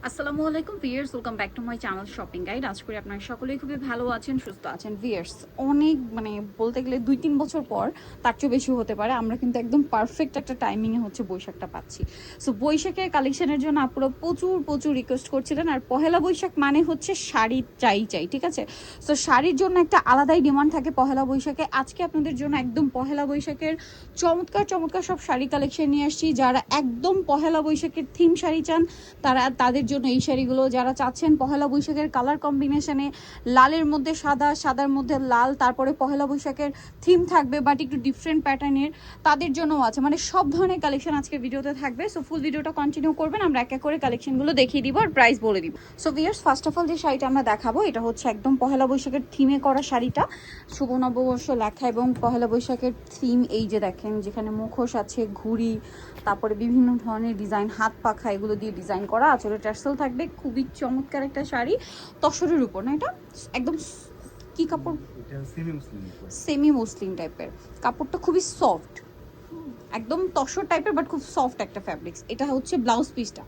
আসসালামু আলাইকুম viewers, welcome back to my channel shopping guide. আজ করি আপনারা সকলেই খুবই ভালো আছেন, সুস্থ আছেন। ভিউয়ার্স, অনেক বলতে গেলে 2-3 বছর পর, তার চেয়ে বেশি হতে পারে, আমরা কিন্তু একদম পারফেক্ট একটা টাইমিংয়ে বৈশাখটা পাচ্ছি। সো বৈশাখের কালেকশনের জন্য আপনারা প্রচুর রিকোয়েস্ট করছিলেন। আর পহেলা বৈশাখ মানে হচ্ছে শাড়ি চাই, ঠিক আছে? সো শাড়ির জন্য একটা আলাদাই ডিমান্ড থাকে পহেলা বৈশাখে। আজকে আপনাদের জন্য একদম পহেলা বৈশাখের চমৎকার সব শাড়ি কালেকশন নিয়ে আসছি। যারা একদম পহেলা বৈশাখের থিম শাড়ি চান তাদের জন্য এই শাড়িগুলো। যারা চাচ্ছেন পহেলা বৈশাখের কালার কম্বিনেশনে লালের মধ্যে সাদা, সাদার মধ্যে লাল, তারপরে পহেলা বৈশাখের থিম থাকবে বাট একটু ডিফারেন্ট প্যাটার্নের, তাদের জন্যও আছে। সব ধরনের কালেকশন আজকে ভিডিওতে থাকবে। সো ফুল ভিডিওটা কন্টিনিউ করবেন, আমরা এক এক করে কালেকশনগুলো দেখিয়ে দিব আর প্রাইস বলে দিব। So viewers, first of all যে শাড়িটা আমরা দেখাবো এটা হচ্ছে একদম পহেলা বৈশাখের থিমে করা শাড়িটা। শুভ নববর্ষ লেখা এবং পহেলা বৈশাখের থিম। এই যে দেখেন, যেখানে মুখোশ আছে, ঘুড়ি, তারপরে বিভিন্ন ধরনের ডিজাইন, হাত পাখা, এগুলো দিয়ে ডিজাইন করা। আঁচলে টার্সেল থাকবে। খুবই চমৎকার একটা শাড়ি, তসরের উপর না? এটা একদম কি কাপড়? সেমি মসলিন টাইপের কাপড়টা, খুবই সফট, একদম তসর টাইপের বাট খুব সফট একটা ফ্যাব্রিক্স। এটা হচ্ছে ব্লাউজ পিসটা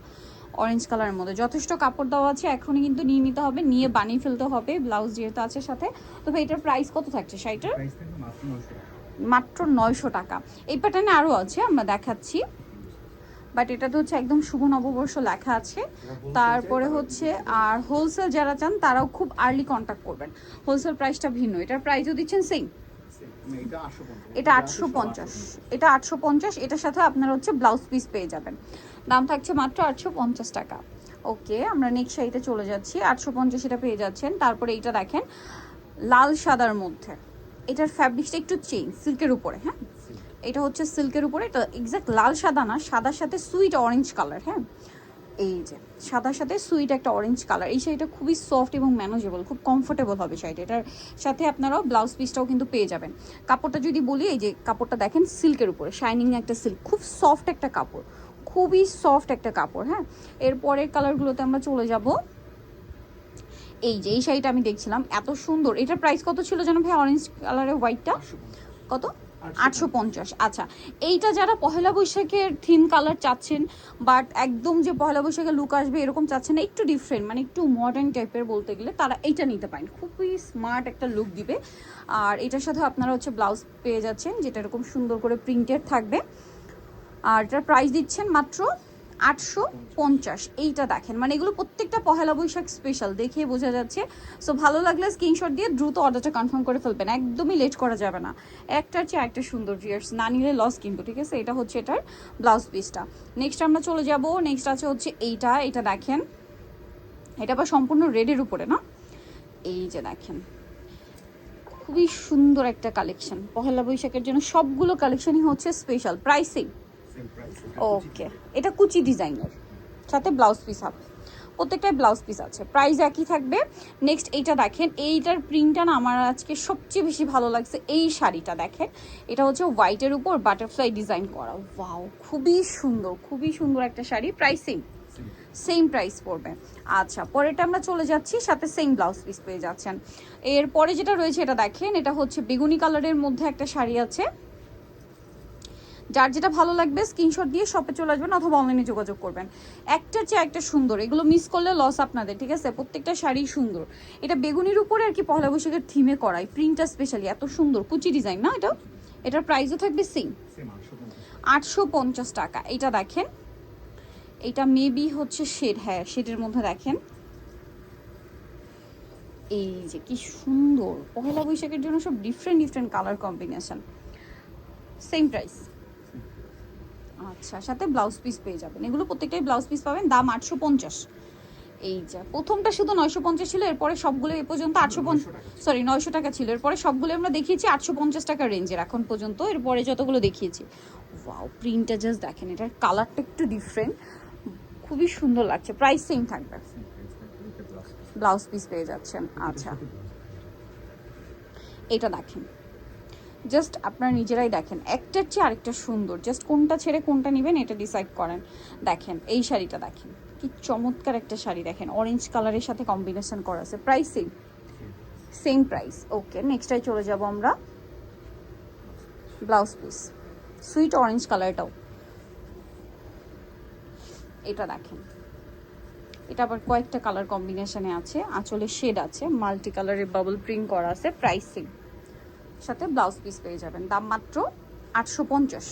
অরেঞ্জ কালারের মধ্যে। যথেষ্ট কাপড় দেওয়া আছে, এখনই কিন্তু নিয়ে নিতে হবে, নিয়ে বানিয়ে ফেলতে হবে। ব্লাউজ যেহেতু আছে সাথে। তবে এটার প্রাইস কত থাকছে শাড়িটার? মাত্র 900 টাকা। এই প্যাটার্নে আরও আছে, আমরা দেখাচ্ছি, বাট এটা তো হচ্ছে একদম শুভ নববর্ষ লেখা আছে। তারপরে হচ্ছে আর হোলসেল যারা চান তারাও খুব আর্লি কন্ট্যাক্ট করবেন। হোলসেল প্রাইসটা ভিন্ন, এটার প্রাইসও দিচ্ছেন সেম। এটা 850, এটা 850। এটার সাথে আপনারা হচ্ছে ব্লাউজ পিস পেয়ে যাবেন। দাম থাকছে মাত্র 850 টাকা। ওকে, আমরা নেক্সট শাড়িতে চলে যাচ্ছি। 850 এটা পেয়ে যাচ্ছেন। তারপরে এইটা দেখেন, লাল সাদার মধ্যে। এটার ফ্যাব্রিক্সটা একটু চেঞ্জ, সিল্কের উপরে। হ্যাঁ, এটা হচ্ছে সিল্কের উপরে। এটা এক্স্যাক্ট লাল সাদা না, সাদার সাথে সুইট অরেঞ্জ কালার। হ্যাঁ, এই যে সাদার সাথে সুইট একটা অরেঞ্জ কালার। এই শাড়িটা খুবই সফট এবং ম্যানেজেবল, খুব কমফোর্টেবল হবে শাড়িটা। এটার সাথে আপনারাও ব্লাউজ পিসটাও কিন্তু পেয়ে যাবেন। কাপড়টা যদি বলি, এই যে কাপড়টা দেখেন, সিল্কের উপরে শাইনিং একটা সিল্ক, খুব সফট একটা কাপড়, খুবই সফট একটা কাপড়। হ্যাঁ, এরপরের কালারগুলোতে আমরা চলে যাব। এই যে এই শাড়িটা আমি দেখছিলাম, এত সুন্দর। এটার প্রাইস কত ছিল যেন ভাই? অরেঞ্জ কালারের হোয়াইটটা কত? 850। আচ্ছা, এইটা যারা পহেলা বৈশাখের থিম কালার চাচ্ছেন, বাট একদম যে পহেলা বৈশাখের লুক আসবে এরকম চাচ্ছেন না, একটু ডিফারেন্ট, একটু মডার্ন টাইপের বলতে গেলে, তারা এইটা নিতে পারেন। খুবই স্মার্ট একটা লুক দিবে। আর এটার সাথে আপনারা হচ্ছে ব্লাউজ পেয়ে যাচ্ছেন, যেটা এরকম সুন্দর করে প্রিন্টেড থাকবে। আর এটার প্রাইস দিচ্ছেন মাত্র 850। এইটা দেখেন, এগুলো প্রত্যেকটা পহেলা বৈশাখ স্পেশাল, দেখে বোঝা যাচ্ছে। সো ভালো লাগলে স্ক্রিনশট দিয়ে দ্রুত অর্ডারটা কনফার্ম করে ফেলবেন, একদমই লেট করা যাবে না। একটার চেয়ে একটা সুন্দর, ভিউয়ার্স, না নিলে লস কিন্তু, ঠিক আছে? এটা হচ্ছে এটার ব্লাউজ পিসটা। নেক্সট আমরা চলে যাব। নেক্সট আছে হচ্ছে এটা দেখেন, এটা আবার সম্পূর্ণ রেডের উপরে না? এই যে দেখেন, খুবই সুন্দর একটা কালেকশন পহেলা বৈশাখের জন্য। সবগুলো কালেকশনই হচ্ছে স্পেশাল প্রাইসিং। ওকে, এটা কুচি ডিজাইনের সাথে ব্লাউজ পিস হবে, প্রত্যেকটাই ব্লাউজ পিস আছে, প্রাইস একই থাকবে। নেক্সট এইটা দেখেন, এইটার প্রিন্টটা না আমার আজকে সবচেয়ে বেশি ভালো লাগছে। এই শাড়িটা দেখেন, এটা হচ্ছে হোয়াইটের উপর বাটারফ্লাই ডিজাইন করা। ওয়াও, খুবই সুন্দর একটা শাড়ি। প্রাইসিং সেম প্রাইস পড়বে। আচ্ছা, পরেরটা আমরা চলে যাচ্ছি, সাথে সেম ব্লাউজ পিস পেয়ে যাচ্ছেন। এরপরে যেটা রয়েছে এটা দেখেন, এটা হচ্ছে বেগুনি কালারের মধ্যে একটা শাড়ি আছে। যার যেটা ভালো লাগবে স্ক্রিনশট দিয়ে শপে চলে আসবেন অথবা অনলাইনে যোগাযোগ করবেন। একটার চেয়ে একটা সুন্দর, এগুলো মিস করলে লস আপনাদের, ঠিক আছে? প্রত্যেকটা শাড়ি সুন্দর। এটা বেগুনির উপরে আর কি পহেলা বৈশাখের থিমে করাই, প্রিন্টটা স্পেশালি এত সুন্দর, কুচি ডিজাইন না এটা? এটার প্রাইসও থাকবে সেম 850 টাকা। এইটা দেখেন, এটা মেবি হচ্ছে শেড, হ্যাঁ শেডের মধ্যে দেখেন। এই যে কি সুন্দর, পহেলা বৈশাখের জন্য সব different colour combination. Same price. আচ্ছা, সাথে ব্লাউজ পিস পেয়ে যাবেন। এগুলো প্রত্যেকটাই ব্লাউজ পিস পাবেন, দাম 850। এই যে প্রথমটা শুধু 950 ছিল, এরপরে সবগুলো এ পর্যন্ত 900 টাকা ছিল। এরপরে সবগুলো আমরা দেখিয়েছি 850 টাকা রেঞ্জের এখন পর্যন্ত, এরপরে যতগুলো দেখিয়েছি। ওয়াও, প্রিন্টটা জাস্ট দেখেন, এটার কালারটা একটু ডিফারেন্ট, খুবই সুন্দর লাগছে। প্রাইস সেম থাকবে, ব্লাউজ পিস পেয়ে যাচ্ছেন। আচ্ছা, এটা দেখেন, জাস্ট আপনারা নিজেরাই দেখেন, একটার চেয়ে আরেকটা সুন্দর। জাস্ট কোনটা ছেড়ে কোনটা নেবেন এটা ডিসাইড করেন। দেখেন এই শাড়িটা দেখেন, কি চমৎকার একটা শাড়ি দেখেন, অরেঞ্জ কালারের সাথে কম্বিনেশন করা আছে। Price same price. ওকে, নেক্সটটাই চলে যাব আমরা। ব্লাউজ পিস সুইট অরেঞ্জ কালারটাও, এটা দেখেন এটা আবার কয়েকটা কালার কম্বিনেশনে আছে, আঁচলে শেড আছে, মাল্টি কালারের বাবল প্রিন্ট করা আছে। প্রাইসিং সাথে ব্লাউজ পিস পেয়ে যাবেন, দাম মাত্র 850।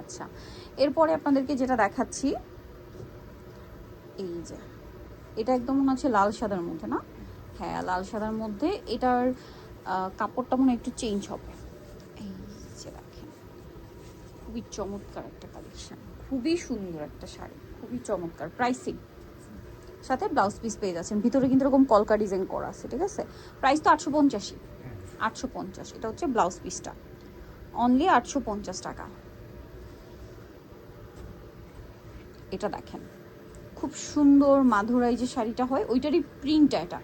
আচ্ছা, এরপরে আপনাদেরকে যেটা দেখাচ্ছি, এই যে এটা একদম মনে হচ্ছে লাল সাদার মধ্যে না? হ্যাঁ, লাল সাদার মধ্যে। এটার কাপড়টা মনে হয় একটু চেঞ্জ হবে। এই যে দেখেন, খুবই চমৎকার একটা কালেকশন, খুবই সুন্দর একটা শাড়ি, খুবই চমৎকার। প্রাইসিং সাথে ব্লাউজ পিস পেয়ে যাচ্ছেন, ভিতরে কিন্তু এরকম কলকা ডিজাইন করা আছে, ঠিক আছে? প্রাইস তো 850, 850। এটা হচ্ছে ব্লাউজ পিসটা, অনলি 850 টাকা। এটা দেখেন, খুব সুন্দর মাধুরাই যে শাড়িটা হয় ওইটারই প্রিন্টটা এটা।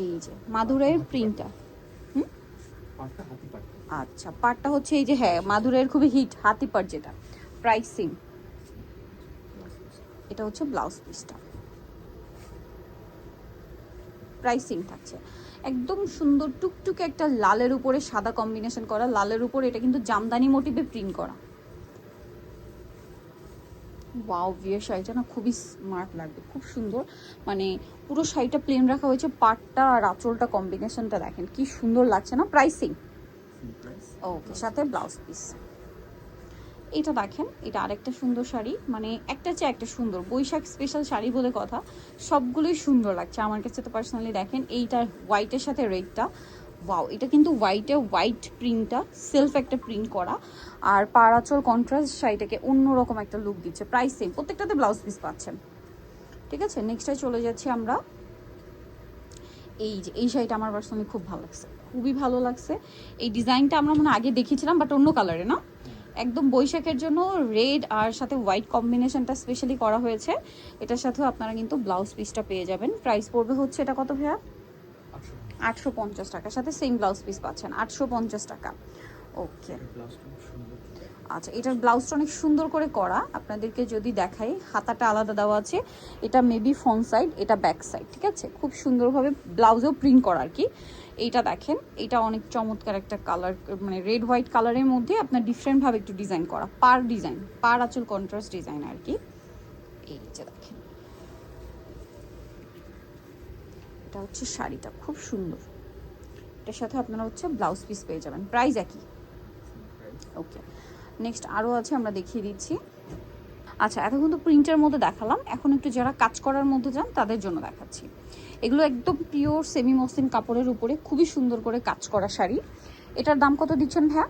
এই যে মাধুরাইয়ের প্রিন্টটা। আচ্ছা, পাটটা হচ্ছে এই যে, হ্যাঁ মাধুরাইয়ের খুবই হিট হাতি পাট যেটা। প্রাইসিং, এটা হচ্ছে ব্লাউজ পিসটা। প্রাইসিং থাকছে একদম সুন্দর টুকটুকে একটা লালের উপরে সাদা কম্বিনেশন করা, লালের উপরে এটা কিন্তু জামদানি মোটিভে প্রিন্ট করা। ওয়াও, বিয়ের শাড়িটা না খুবই স্মার্ট লাগবে, খুব সুন্দর। মানে পুরো শাড়িটা প্লেন রাখা হয়েছে, পাটটা আর আঁচলটা কম্বিনেশনটা দেখেন কি সুন্দর লাগছে না? প্রাইসিং ওকে, সাথে ব্লাউজ পিস। এটা দেখেন, এটা আরেকটা সুন্দর শাড়ি, মানে একটা চেয়ে একটা সুন্দর, বৈশাখ স্পেশাল শাড়ি বলে কথা, সবগুলোই সুন্দর লাগছে আমার কাছে তো পার্সোনালি। দেখেন এইটা হোয়াইটের সাথে রেডটা, ওয়াও, এটা কিন্তু হোয়াইট প্রিন্টটা সেলফ একটা প্রিন্ট করা, আর পাড়াচল কন্ট্রাস্ট শাড়িটাকে অন্যরকম একটা লুক দিচ্ছে। প্রাইস সেম, প্রত্যেকটাতে ব্লাউজ পিস পাচ্ছেন, ঠিক আছে? নেক্সটে চলে যাচ্ছি আমরা। এই যে এই শাড়িটা আমার পার্সোনালি খুব ভালো লাগছে, খুবই ভালো লাগছে। এই ডিজাইনটা আমরা মনে আগে দেখেছিলাম, বাট অন্য কালারে না, একদম বৈশাখের জন্য রেড আর সাথে হোয়াইট কম্বিনেশনটা স্পেশালি করা হয়েছে। এটার সাথেও আপনারা কিন্তু ব্লাউজ পিসটা পেয়ে যাবেন। প্রাইস পড়বে হচ্ছে, এটা কত ভাইয়া? 850 টাকার সাথে সেম ব্লাউজ পিস পাচ্ছেন, 850 টাকা। ওকে, আচ্ছা, এটার ব্লাউজটা অনেক সুন্দর করে করা, আপনাদেরকে যদি দেখাই, হাতাটা আলাদা দেওয়া আছে, এটা মেবি ফ্রন্ট সাইড, এটা ব্যাক সাইড, ঠিক আছে? খুব সুন্দরভাবে ব্লাউজেও প্রিন্ট করা আর কি। এইটা দেখেন, এটা অনেক চমৎকার একটা কালার, মানে রেড হোয়াইট কালারের মধ্যে আপনার ডিফারেন্টভাবে একটু ডিজাইন করা, পার আঁচল কন্ট্রাস্ট ডিজাইন আর কি। এই যে দেখেন, এটা হচ্ছে শাড়িটা, খুব সুন্দর। এটার সাথে আপনারা হচ্ছে ব্লাউজ পিস পেয়ে যাবেন, প্রাইস একই। ওকে, নেক্সট আরও আছে, আমরা দেখিয়ে দিচ্ছি। আচ্ছা, এতক্ষণ তো প্রিন্টের মধ্যে দেখালাম, এখন একটু যারা কাজ করার মধ্যে যান তাদের জন্য দেখাচ্ছি। এগুলো একদম পিওর সেমি মসলিন কাপড়ের উপরে খুবই সুন্দর করে কাজ করা শাড়ি। এটার দাম কত দিচ্ছেন ভাইয়া?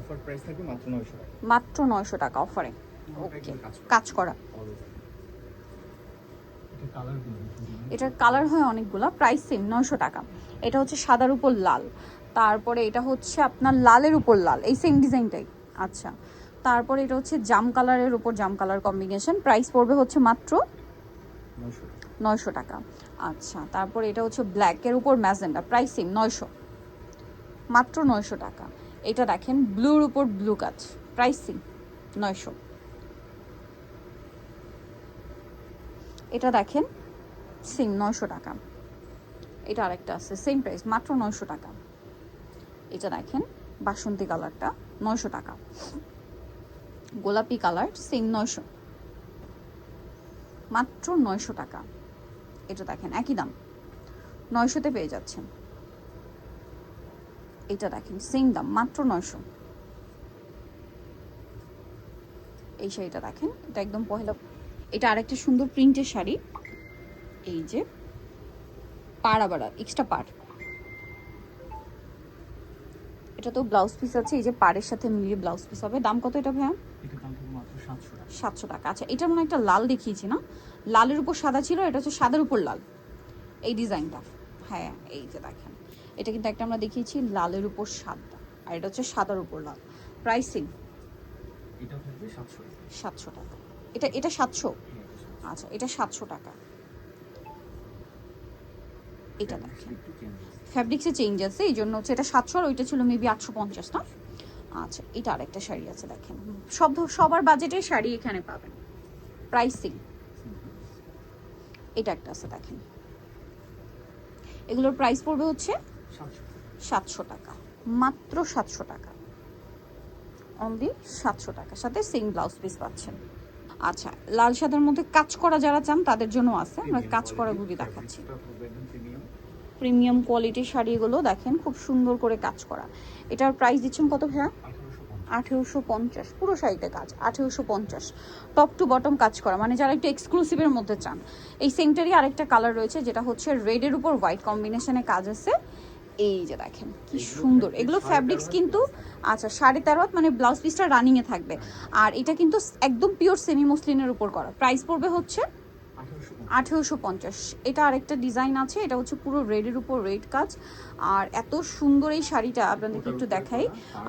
অফার প্রাইস থাকবে মাত্র 900 টাকা। মাত্র 900 টাকা অফারে। ওকে, কাজ করা। এটার কালার হয় অনেকগুলো, প্রাইস সেম 900 টাকা। এটা হচ্ছে সাদার উপর লাল, তারপরে এটা হচ্ছে আপনার লালের উপর লাল, এই সেম ডিজাইনটাই। আচ্ছা, তারপরে এটা হচ্ছে জাম কালারের উপর জাম কালার কম্বিনেশন, প্রাইস পড়বে হচ্ছে মাত্র 900 টাকা। আচ্ছা, তারপরে এটা হচ্ছে ব্ল্যাকের উপর ম্যাজেন্ডা, প্রাইস সেম 900, মাত্র 900 টাকা। এটা দেখেন ব্লুর উপর ব্লু কাজ, প্রাইস সেম 900। এটা দেখেন সেম 900 টাকা। এটা আরেকটা আছে সেম প্রাইস, মাত্র 900 টাকা। এটা দেখেন বাসন্তী কালারটা 900 টাকা, গোলাপি কালার সেম 900, মাত্র 900 টাকা। এটা দেখেন একই দাম, 900-তে পেয়ে যাচ্ছেন। এটা দেখেন সেম দাম, মাত্র 900। এই শাড়িটা দেখেন, এটা একদম পহেলা, এটা আরেকটা সুন্দর প্রিন্টের শাড়ি। এই যে পাড়, আবার এক্সট্রা পাড়, এটা তো ব্লাউজ পিস আছে, এই যে পাড়ের সাথে মিলিয়ে ব্লাউজ পিস হবে। দাম কত এটা ভাইয়া? এটা দাম থাকবে মাত্র 700 টাকা। 700 টাকা। আচ্ছা, এটা মনে একটা লাল দেখিয়েছি না, লালের উপর সাদা ছিল, এটা হচ্ছে সাদার উপর লাল, এই ডিজাইনটা। হ্যাঁ, এই যে দেখেন, এটা কিন্তু একটা আমরা দেখিয়েছি লালের উপর সাদা, আর এটা হচ্ছে সাদার উপর লাল। প্রাইসিং এটা থাকবে 700 টাকা। 700 টাকা। এটা 700। আচ্ছা, এটা 700 টাকা। এটা দেখেন ফ্যাব্রিক্সে চেঞ্জ আছে, এই জন্য হচ্ছে এটা 700, আর ওইটা ছিল মেবি 850 না? আচ্ছা, এটা আরেকটা শাড়ি আছে দেখেন, সবার বাজেটের শাড়ি এখানে পাবেন। প্রাইসিং এটা একটা আছে দেখেন, এগুলোর প্রাইস পড়বে হচ্ছে 700 টাকা, মাত্র 700 টাকা, অনলি 700 টাকা, সাথে সেম ব্লাউজ পিস পাচ্ছেন। আচ্ছা, লাল সাদার মধ্যে কাজ করা যারা চান তাদের জন্য আছে, আমরা কাজ করা গুলি দেখাচ্ছি। প্রিমিয়াম কোয়ালিটির শাড়িগুলো দেখেন খুব সুন্দর করে কাজ করা। এটার প্রাইস দিচ্ছেন কত ভাইয়া? 1850। পুরো শাড়িতে কাজ 1850, টপ টু বটম কাজ করা, মানে যারা একটু এক্সক্লুসিভের মধ্যে চান। এই সেমটারই আরেকটা কালার রয়েছে যেটা হচ্ছে রেডের উপর হোয়াইট কম্বিনেশনে কাজ আছে। এই যে দেখেন কি সুন্দর, এগুলো ফ্যাব্রিক্স কিন্তু আচ্ছা 13.5 হাত, মানে ব্লাউজ পিসটা রানিংয়ে থাকবে। আর এটা কিন্তু একদম পিওর সেমি মসলিনের উপর করা। প্রাইস পড়বে হচ্ছে 1850। এটা আরেকটা ডিজাইন আছে, এটা হচ্ছে পুরো রেডের উপর রেড কাজ। আর এত সুন্দর এই শাড়িটা আপনাদেরকে একটু দেখাই।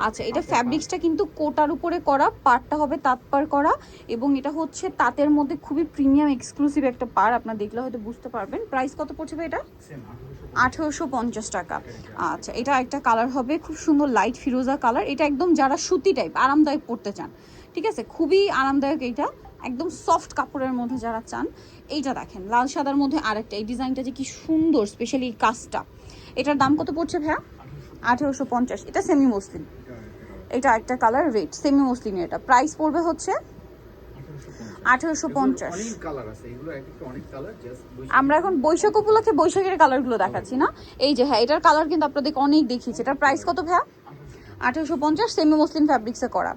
আচ্ছা, এটা ফ্যাব্রিক্সটা কিন্তু কোটার উপরে করা, পাড়টা হবে তাঁত পাড় করা, এবং এটা হচ্ছে তাঁতের মধ্যে খুবই প্রিমিয়াম এক্সক্লুসিভ একটা পাড়, আপনারা দেখলে হয়তো বুঝতে পারবেন। প্রাইস কত পড়ছে এটা? 1850 টাকা। আচ্ছা, এটা একটা কালার হবে খুব সুন্দর লাইট ফিরোজা কালার। এটা একদম যারা সুতি টাইপ আরামদায়ক পড়তে চান, ঠিক আছে, খুবই আরামদায়ক। এইটা একদম সফট কাপড়ের মধ্যে যারা চান। এইটা দেখেন লাল সাদার মধ্যে আরেকটা, এই ডিজাইনটা যে কি সুন্দর, স্পেশালি এই কাজটা। এটার দাম কত পড়ছে ভাইয়া? 1850। এটা সেমি মসলিন, এটা একটা কালার রেড সেমি মসলিনের। এটা প্রাইস পড়বে হচ্ছে 1850। আমরা এখন বৈশাখ উপলক্ষে বৈশাখের কালারগুলো দেখাচ্ছি না। এই যে হ্যাঁ, এটার কালার কিন্তু আপনাদেরকে অনেক দেখিয়েছি। এটার প্রাইস কত ভাইয়া? 1850, সেমি মসলিন ফ্যাব্রিক্সে করা।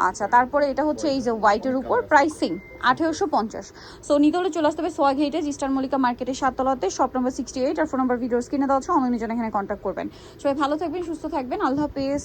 আচ্ছা, তারপরে এটা হচ্ছে এই যে হোয়াইটের উপর, প্রাইসিং 1850। সো নিতে হলে চলে আসতে হবে সোয়াগ হেইটে, ইস্টার মল্লিকা মার্কেটের 7 তলাতে, শপ নম্বর 68। আর ফোন নম্বর ভিডিওস কিনে দেওয়া হচ্ছে, অনলাইনে জন্য এখানে কন্ট্যাক্ট করবেন। সবাই ভালো থাকবেন, সুস্থ থাকবেন, আল্লাহ হাফেজ।